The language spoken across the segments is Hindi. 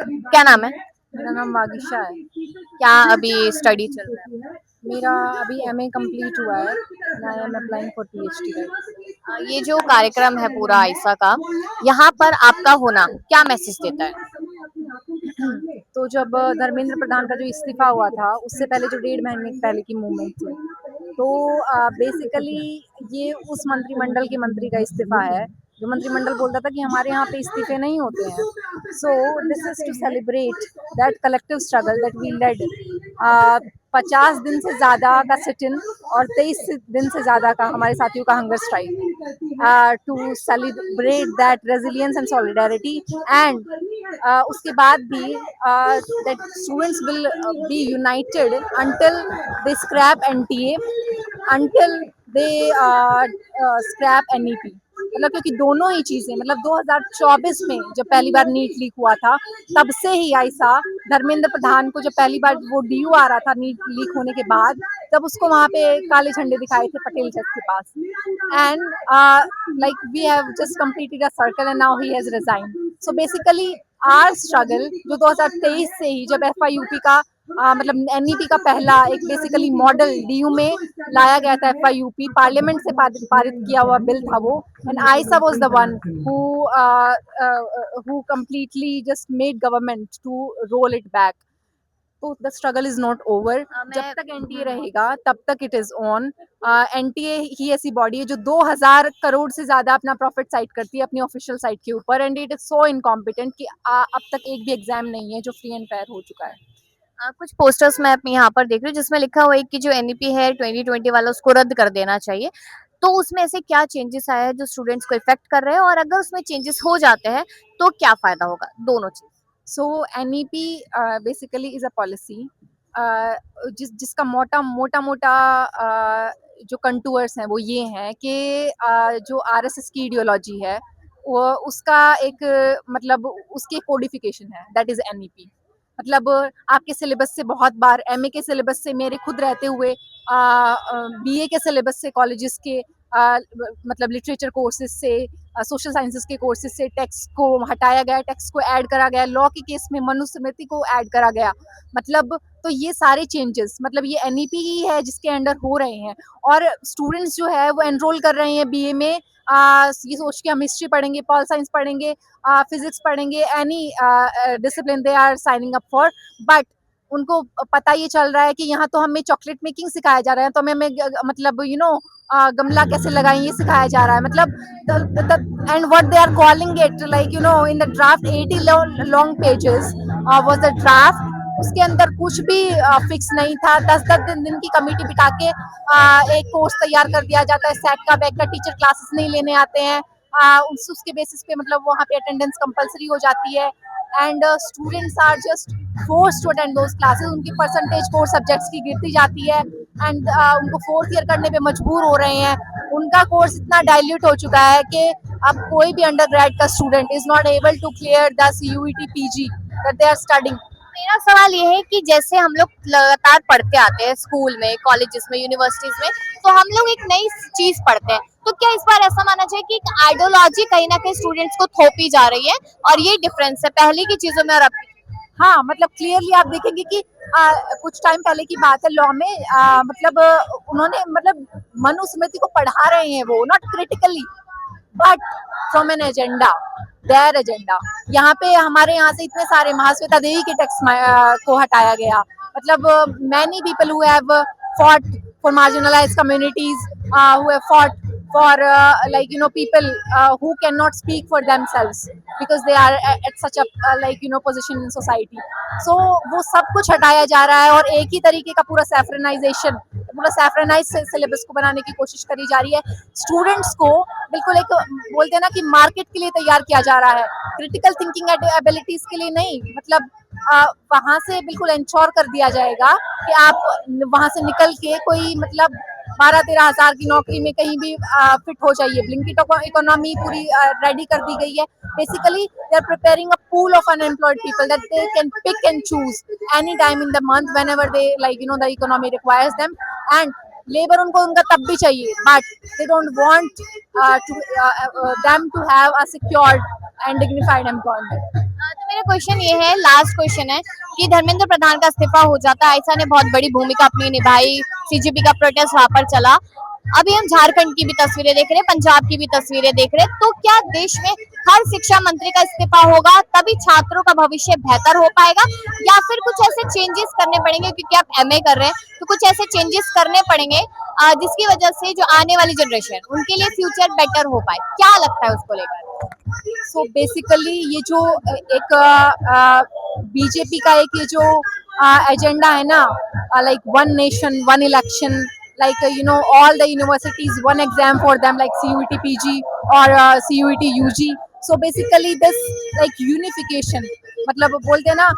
क्या नाम है? मेरा नाम वागिशा है। क्या अभी स्टडी चल रहा है? मेरा अभी एमए कंप्लीट हुआ है and I am applying for PhD right. ये जो कार्यक्रम है पूरा आयशा का, यहाँ पर आपका होना क्या मैसेज देता है? तो जब धर्मेंद्र प्रधान का जो इस्तीफा हुआ था उससे पहले जो 1.5 महीने पहले की मूवमेंट थी, तो बेसिकली ये उस मंत्रिमंडल के मंत्री का इस्तीफा है जो मंत्रिमंडल बोलता था कि हमारे यहाँ पे इस्तीफे नहीं होते हैं। So this is to celebrate that collective struggle that we led 50 दिन से ज़्यादा का सिट इन और 23 दिन से ज़्यादा का हमारे साथियों का hunger strike, to celebrate that resilience and solidarity and उसके बाद भी that students will be united until they scrap NTA, until they scrap NEP। मतलब क्योंकि दोनों ही चीजें, मतलब 2024 में जब पहली बार नीट लीक हुआ था तब से ही ऐसा धर्मेंद्र प्रधान को जब पहली बार वो डीयू आ रहा था नीट लीक होने के बाद, तब उसको वहां पे काले झंडे दिखाए थे पटेल चौक के पास। And like we have just completed a circle and now he has resign. So basically our struggle जो 2023 से ही जब एफआईयूपी का मतलब एनईपी का पहला एक बेसिकली मॉडल डीयू में लाया गया था, एफआईयूपी पार्लियामेंट से पारित किया हुआ बिल था वो, and Ayesha was the one who completely just made government to roll it back। तो the struggle is not over. जब तक एनटीए रहेगा तब तक इट इज ऑन। एनटीए ही ऐसी बॉडी है जो 2000 करोड़ से ज्यादा अपना प्रॉफिट साइट करती है अपनी ऑफिशियल साइट के ऊपर, and it is so incompetent कि अब तक एक भी एग्जाम नहीं है जो फ्री एंड फेयर हो चुका है। कुछ पोस्टर्स मैं अपने यहाँ पर देख रही हूँ जिसमें लिखा हुआ है कि जो एनईपी है 2020 वाला उसको रद्द कर देना चाहिए। तो उसमें ऐसे क्या चेंजेस आए हैं जो स्टूडेंट्स को इफेक्ट कर रहे हैं, और अगर उसमें चेंजेस हो जाते हैं तो क्या फायदा होगा? दोनों चीज। So NEP basically is a policy जिसका मोटा मोटा मोटा जो कंटूअर्स हैं वो ये हैं कि जो आरएसएस की आइडियोलॉजी है वो उसका एक मतलब उसकी कोडिफिकेशन है, दैट इज एनईपी। मतलब आपके सिलेबस से बहुत बार एमए के सिलेबस से, मेरे खुद रहते हुए बीए के सिलेबस से, कॉलेजेस के मतलब लिटरेचर कोर्सेज से, सोशल साइंसेस के कोर्सेज से टेक्स्ट को हटाया गया, टेक्स्ट को ऐड करा गया, लॉ के केस में मनुस्मृति को ऐड करा गया। मतलब तो ये सारे चेंजेस मतलब ये एनईपी ही है जिसके अंडर हो रहे हैं, और स्टूडेंट्स जो है वो एनरोल कर रहे हैं बीए में ये सोच के हम हिस्ट्री पढ़ेंगे, पॉल साइंस पढ़ेंगे, फिजिक्स पढ़ेंगे, any discipline they are signing up for. But उनको पता ये चल रहा है कि यहाँ तो हमें चॉकलेट मेकिंग सिखाया जा रहा है, तो हमें मतलब गमला कैसे लगाएं ये सिखाया जा रहा है। मतलब and what they are calling it like in the draft 80 long pages was the draft. उसके अंदर कुछ भी फिक्स नहीं था। 10-10 दिन की कमेटी बिठा के एक कोर्स तैयार कर दिया जाता है, सेट का बैक का, टीचर क्लासेस नहीं लेने आते हैं, उसके बेसिस पे मतलब वहाँ पे अटेंडेंस कंपलसरी हो जाती है, and students are just force to attend those classes. उनकी परसेंटेज कोर सब्जेक्ट्स की गिरती जाती है, एंड उनको फोर्थ ईयर करने पे मजबूर हो रहे हैं। उनका कोर्स इतना डाइल्यूट हो चुका है कि अब कोई भी अंडर ग्रेड का student is not able to clear the CUET PG that they are studying. मेरा सवाल ये है कि जैसे हम लोग लगातार पढ़ते आते हैं स्कूल में, कॉलेजेस में, यूनिवर्सिटीज में, तो हम लोग एक नई चीज पढ़ते हैं। तो क्या इस बार ऐसा माना जाए कि एक आइडियोलॉजी कहीं ना कहीं स्टूडेंट्स को थोपी जा रही है, और ये डिफरेंस है पहले की चीजों में और अब की? हाँ, मतलब क्लियरली आप देखेंगे कि कुछ टाइम पहले की बात है, लॉ में मतलब उन्होंने मतलब मनुस्मृति को पढ़ा रहे हैं वो, not critically but from an agenda, their agenda. यहाँ पे हमारे यहाँ से इतने सारे महाश्वेता देवी के टेक्स्ट को हटाया गया। मतलब many people who have fought for marginalised communities, who have fought for like people who cannot speak for themselves because they are at such a like position in society। so वो सब कुछ हटाया जा रहा है और एक ही तरीके का पूरा सैफ्रनाइजेशन, पूरा सैफ्रनाइज सिलेबस को बनाने की कोशिश करी जा रही है। स्टूडेंट्स को बिल्कुल एक बोलते हैं ना कि मार्केट के लिए तैयार किया जा रहा है, क्रिटिकल थिंकिंग एबिलिटीज के लिए नहीं। मतलब वहां से बिल्कुल इंश्योर कर दिया जाएगा कि आप वहां से निकल के कोई मतलब 12-13 हजार की नौकरी में कहीं भी फिट हो जाइए। ब्लिंकिट इकोनॉमी पूरी रेडी कर दी गई है। Basically they are preparing a pool of unemployed people that they can pick and choose any time in the month whenever they like the economy requires them, and labour उनको उनका तब भी चाहिए, but they don't want to them to have a secured and dignified employment. तो मेरा क्वेश्चन ये है, लास्ट क्वेश्चन है कि धर्मेंद्र प्रधान का इस्तीफा हो जाता है, आयशा ने बहुत बड़ी भूमिका अपनी निभाई, सीजेपी का प्रोटेस्ट वहां पर चला, अभी हम झारखंड की भी तस्वीरें देख रहे हैं, पंजाब की भी तस्वीरें देख रहे हैं, तो क्या देश में हर शिक्षा मंत्री का इस्तीफा होगा तभी छात्रों का भविष्य बेहतर हो पाएगा, या फिर कुछ ऐसे चेंजेस करने पड़ेंगे, क्योंकि आप एमए कर रहे हैं तो कुछ ऐसे चेंजेस करने पड़ेंगे जिसकी वजह से जो आने वाली जनरेशन उनके लिए फ्यूचर बेटर हो पाए, क्या लगता है उसको लेकर? सो बेसिकली ये जो एक बीजेपी का एक ये जो एजेंडा है ना, like one nation one election, like all the universities one exam for them like CUET PG or CUET UG. So basically this like unification, मतलब बोलते हैं ना,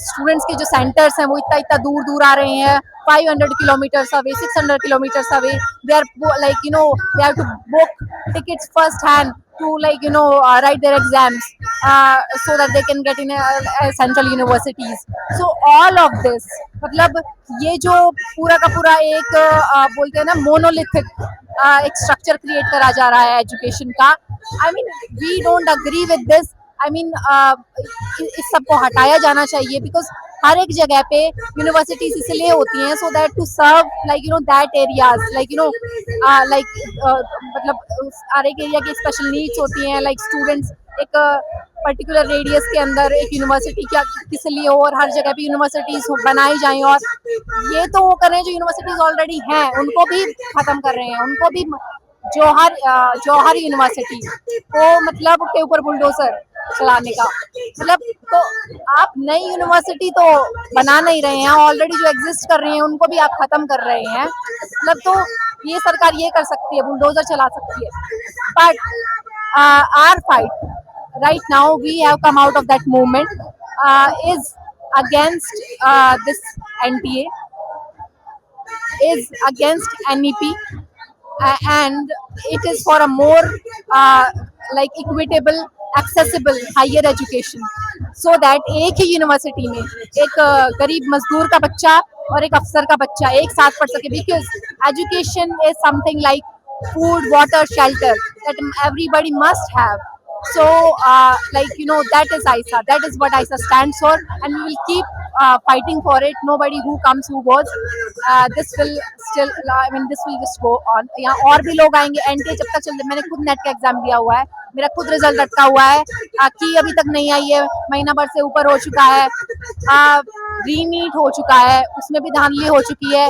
स्टूडेंट्स के जो सेंटर्स हैं वो इतना इतना दूर दूर आ रहे हैं, 500 kilometers away, 600 kilometers away. They are like they have to book tickets first hand to like write their exams so that they can get in central universities. So all of this, मतलब ये जो पूरा का पूरा एक बोलते हैं ना मोनोलिथिक एक स्ट्रक्चर क्रिएट करा जा रहा है एजुकेशन का. I mean we don't agree with this. I mean इस सबको हटाया जाना चाहिए, बिकॉज हर एक जगह पे यूनिवर्सिटीज इसलिए होती हैं so that to serve like that areas, like मतलब हर एक एरिया की स्पेशल नीड्स होती हैं, लाइक स्टूडेंट्स एक पर्टिकुलर रेडियस के अंदर एक यूनिवर्सिटी क्या किस लिए हो, और हर जगह पे यूनिवर्सिटीज बनाई जाएं. और ये तो वो कर रहे हैं जो यूनिवर्सिटीज ऑलरेडी हैं उनको भी खत्म कर रहे हैं, उनको भी जौहर यूनिवर्सिटी को मतलब के ऊपर बुलडोजर चलाने का मतलब. तो आप नई यूनिवर्सिटी तो बना नहीं रहे हैं, ऑलरेडी जो एग्जिस्ट कर रही हैं उनको भी आप खत्म कर रहे हैं. मतलब तो ये सरकार ये कर सकती है, बुलडोजर चला सकती है. But our fight right now we have come out of that movement is against this NTA, is against NEP, and it is for a more like equitable accessible higher education, so that एक ही यूनिवर्सिटी में एक गरीब मजदूर का बच्चा और एक अफसर का बच्चा एक साथ पढ़ सके. because education is something like food, water, shelter that everybody must have. So like that is ISA, that is what ISA stands for, and we will keep fighting for it. Nobody who comes who goes, this will still, I mean this will just go on. यहाँ और भी लोग आएंगे. NTA जब तक चलते, मैंने खुद नेट का एग्जाम दिया हुआ है, मेरा खुद रिजल्ट अटका हुआ है कि अभी तक नहीं आई है, महीना भर से ऊपर हो चुका है. रीनीट हो चुका है, उसमें भी धांधली हो चुकी है.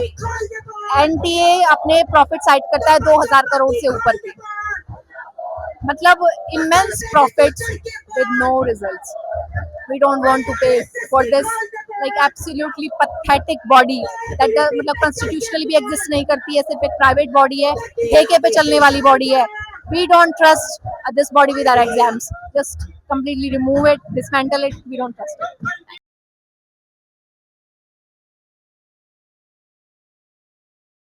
NTA अपने प्रॉफिट साइड करता है 2000 करोड़ से ऊपर के, मतलब immense profits with no results. We don't want to pay for this like absolutely pathetic body that मतलब constitutionally भी exist नहीं करती है, सिर्फ एक private body है, ठेके पे चलने वाली body है. We don't trust this body with our exams. Just completely remove it, dismantle it. We don't trust it.